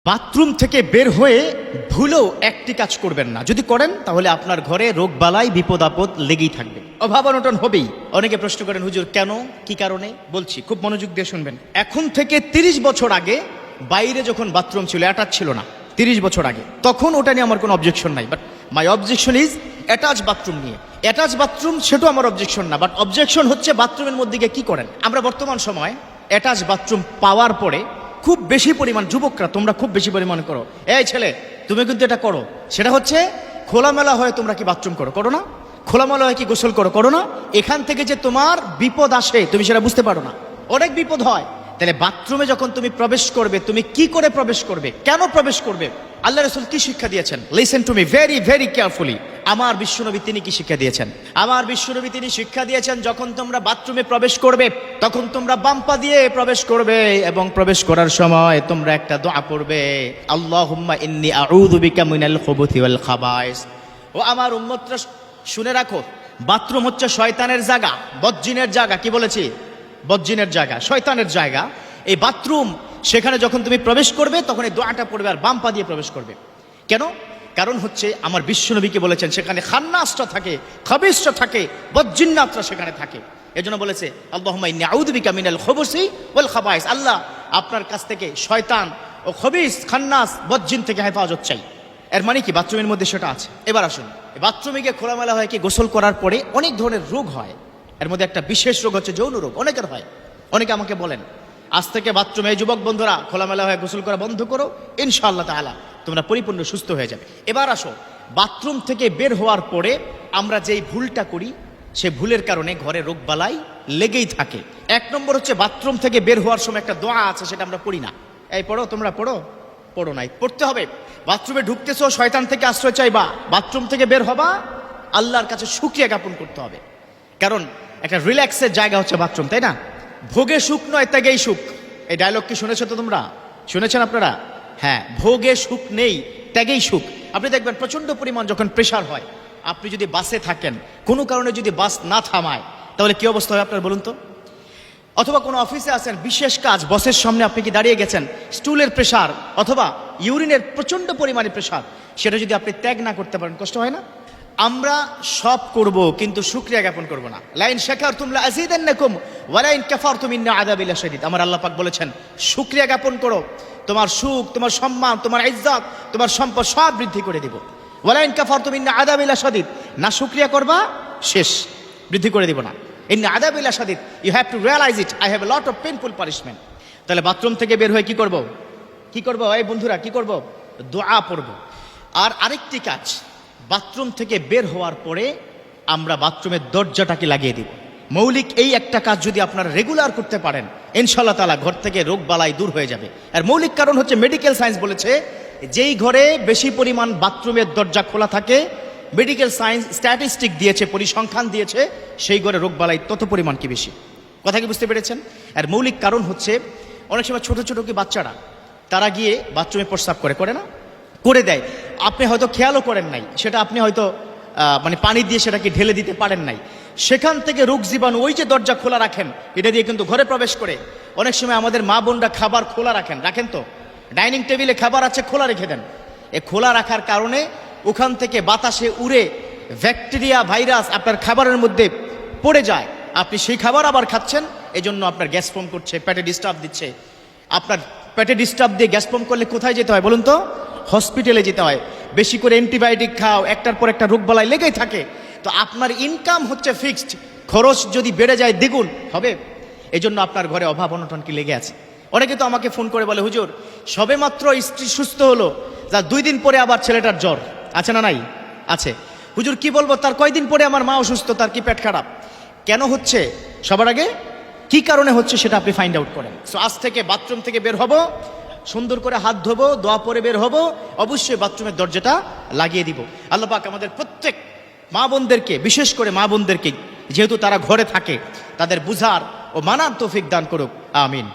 Bathroom থেকে বের হয়ে ভুলেও একটি কাজ করবেন না। যদি করেন তাহলে আপনার ঘরে রোগ বালাই বিপদ আপদ লেগেই থাকবে, অভাব অনটন হবেই। অনেকে প্রশ্ন করেন, হুজুর কেন, কি কারণে? বলছি, খুব মনোযোগ দিয়ে শুনবেন। এখন থেকে 30 বছর আগে বাইরে যখন বাথরুম ছিল, অ্যাটাচ ছিল না, 30 বছর আগে, তখন ওটা নিয়ে আমার কোনো অবজেকশন নাই। But my objection is attach bathroom নিয়ে। অ্যাটাচ বাথরুম সেটাও আমার অবজেকশন না, বাট অবজেকশন হচ্ছে বাথরুমের মধ্যে গিয়ে কি করেন। আমরা বর্তমান সময় অ্যাটাচ বাথরুম পাওয়ার পরে খুব বেশি পরিমাণ, যুবকরা তোমরা খুব বেশি পরিমাণ করো, এই ছেলে তুমি কিন্তু এটা করো, সেটা হচ্ছে খোলামেলা হয়ে তোমরা কি বাথরুম করো না? খোলামেলা হয়ে কি গোসল করো না? এখান থেকে যে তোমার বিপদ আসে তুমি সেটা বুঝতে পারো না, অনেক বিপদ হয়। তাহলে বাথরুমে যখন তুমি প্রবেশ করবে, তুমি কি করে প্রবেশ করবে, কেন প্রবেশ করবে, আল্লাহ রাসূল কি শিক্ষা দিয়েছেন? Listen to me very very carefully. আমার বিশ্বনবী তিনি কি শিক্ষা দিয়েছেন? আমার বিশ্বনবী তিনি শিক্ষা দিয়েছেন, যখন তোমরা বাথরুমে প্রবেশ করবে তখন তোমরা বাম পা দিয়ে প্রবেশ করবে এবং প্রবেশ করার সময় তোমরা একটা দোয়া পড়বে, আল্লাহুম্মা ইন্নী আউযু বিকা মিনাল খুবুথি ওয়াল খাবায়েস। ও আমার উম্মতরা শুনে রাখো, বাথরুম হচ্ছে শয়তানের জায়গা, বজ্জিনের জায়গা। কি বলেছি? বজ্জিনের জায়গা, শয়তানের জায়গা। এই বাথরুম, সেখানে যখন তুমি প্রবেশ করবে তখন এই দোয়াটা পড়বে আর বাম পা দিয়ে প্রবেশ করবে। কেন? কারণ হচ্ছে আমার বিশ্বনবীকে বলেছেন সেখানে খান্নাসটা থাকে, খাবিসটা থাকে, বজ্জিন্নাতরা সেখানে থাকে। এজন্য বলেছে আল্লাহুম্মা ইন্নী আউযু বিকা মিনাল খুবুসি ওয়াল খাবায়েস, আল্লাহ আপনার কাছ থেকে শয়তান ও খবিস, খান্নাস, বজ্জিন থেকে হেফাজত চাই। এর মানে কি বাথরুমের মধ্যে সেটা আছে। এবার আসুন, বাথরুমে গিয়ে খোলামেলা হয় কি গোসল করার পরে অনেক ধরনের রোগ হয়। এর মধ্যে একটা বিশেষ রোগ হচ্ছে যৌন রোগ, অনেকের হয়। অনেকে আমাকে বলেন, আজ থেকে বাথরুমে যুবক বন্ধুরা খোলামেলা হয়ে গোসল করা বন্ধ করো, ইনশাআল্লাহ তাআলা তোমরা পরিপূর্ণ সুস্থ হয়ে যাবে। এবার আসো, বাথরুম থেকে বের হওয়ার পরে আমরা যেই ভুলটা করি, সে ভুলের কারণে ঘরে রোগ বালাই লেগেই থাকে। 1 নম্বর হচ্ছে বাথরুম থেকে বের হওয়ার সময় একটা দোয়া আছে, সেটা আমরা পড়ি না। এই পড়ো, তোমরা পড়ো নাই, পড়তে হবে। বাথরুমে ঢুকতেছো, শয়তান থেকে আশ্রয় চাইবা, বাথরুম থেকে বের হবা, আল্লাহর কাছে শুকরিয়া জ্ঞাপন করতে হবে। কারণ একটা রিল্যাক্সের জায়গা হচ্ছে বাথরুম, তাই না? ভোগে সুখ নয়, ত্যাগেই সুখ। এই ডায়লগ কি শুনেছো? তো তোমরা শুনেছেন আপনারা? হ্যাঁ, ভোগে সুখ নেই, ত্যাগেই সুখ। আপনি দেখবেন প্রচন্ড পরিমাণ যখন প্রেশার হয়, আপনি যদি বাসে থাকেন, কোনো কারণে যদি বাস না থামায়, তাহলে কি অবস্থা হয় আপনার বলুন তো? অথবা কোনো অফিসে আছেন, বিশেষ কাজ, বসের সামনে আপনি কি দাঁড়িয়ে গেছেন, স্টুলের প্রেশার অথবা ইউরিনের প্রচন্ড পরিমাণে প্রেশার, সেটা যদি আপনি ত্যাগ না করতে পারেন, কষ্ট হয় না? আমরা সব করব কিন্তু শুকরিয়া জ্ঞাপন করব না। লাইন শাকারতুম লাযীদান্নাকুম ওয়া লাইন কাফারতুম ইন্না আযাবি লাশাদীদ। আমার আল্লাহ পাক বলেছেন, শুকরিয়া জ্ঞাপন করো, তোমার সুখ, তোমার সম্মান, তোমার ইজ্জত, তোমার সম্পদ সব বৃদ্ধি করে দিব। ওয়া লাইন কাফারতুম ইন্না আযাবি লাশাদীদ। না শুকরিয়া করবা, শেষ, বৃদ্ধি করে দিব না। ইন্না আযাবি লাশাদীদ, you have to realise it, I have a lot of painful punishment. তাহলে বাথরুম থেকে বের হয়ে কি করব? এই বন্ধুরা কি করব? দোয়া পড়ব। আর আরেকটি কাজ, বাথরুম থেকে বের হওয়ার পরে আমরা বাথরুমের দরজাটাকে লাগিয়ে দিব। মৌলিক এই একটা কাজ যদি আপনারা রেগুলার করতে পারেন, ইনশাআল্লাহ তাআলা ঘর থেকে রোগ বালাই দূর হয়ে যাবে। আর মৌলিক কারণ হচ্ছে মেডিকেল সায়েন্স বলেছে, যেই ঘরে বেশি পরিমাণ বাথরুমের দরজা খোলা থাকে, মেডিকেল সায়েন্স স্ট্যাটিস্টিক দিয়েছে, পরিসংখ্যান দিয়েছে, সেই ঘরে রোগ বালাই তত পরিমাণ কি বেশি। কথা কি বুঝতে পেরেছেন? আর মৌলিক কারণ হচ্ছে, অনেক সময় ছোট ছোট কি বাচ্চারা, তারা গিয়ে বাথরুমে প্রস্রাব করে না, করে দেয়, আপনি হয়তো খেয়ালও করেন নাই, সেটা আপনি হয়তো মানে পানি দিয়ে সেটাকে ঢেলে দিতে পারেন নাই, সেখান থেকে রোগ জীবাণু ওই যে দরজা খোলা রাখেন, এটা দিয়ে কিন্তু ঘরে প্রবেশ করে। অনেক সময় আমাদের মা বোনরা খাবার খোলা রাখেন তো, ডাইনিং টেবিলে খাবার আছে, খোলা রেখে দেন। এ খোলা রাখার কারণে ওখান থেকে বাতাসে উড়ে ব্যাকটেরিয়া, ভাইরাস আপনার খাবারের মধ্যে পড়ে যায়, আপনি সেই খাবার আবার খাচ্ছেন, এজন্য আপনার গ্যাস ফর্ম করছে, পেটে ডিস্টার্ব দিচ্ছে। আপনার পেটে ডিস্টার্ব দিয়ে গ্যাস ফর্ম করলে কোথায় যেতে হয় বলুন তো? হসপিটালে যেতে হয়। বেশি করে অ্যান্টিবায়োটিক খাও, একটার পর একটা রোগ বালাই লেগেই থাকে। তো আপনার ইনকাম হচ্ছে ফিক্সড, খরচ যদি বেড়ে যায় দ্বিগুণ হবে। এজন্য আপনার ঘরে অভাব অনটন কি লেগে আছে। অনেকে তো আমাকে ফোন করে বলে, হুজুর সবে মাত্র স্ত্রী সুস্থ হলো, যা 2 দিন পরে আবার ছেলেটার জ্বর, আছে না নাই? আছে। হুজুর কি বলবো, তার কয়দিন পরে আমার মা অসুস্থ, তার কি পেট খারাপ। কেন হচ্ছে? সবার আগে কি কারণে হচ্ছে সেটা আপনি ফাইন্ড আউট করেন। সো আজ থেকে বাথরুম থেকে বের হব, সুন্দর করে হাত ধোবো, দোয়া পরে বের হব, অবশ্যই বাথরুমের দরজাটা লাগিয়ে দিব। আল্লাহ পাক আমাদের প্রত্যেক মা বোনদেরকে, বিশেষ করে মা বোনদেরকে, যেহেতু তারা ঘরে থাকে, তাদের বুঝার ও মানার তৌফিক দান করুক, আমিন।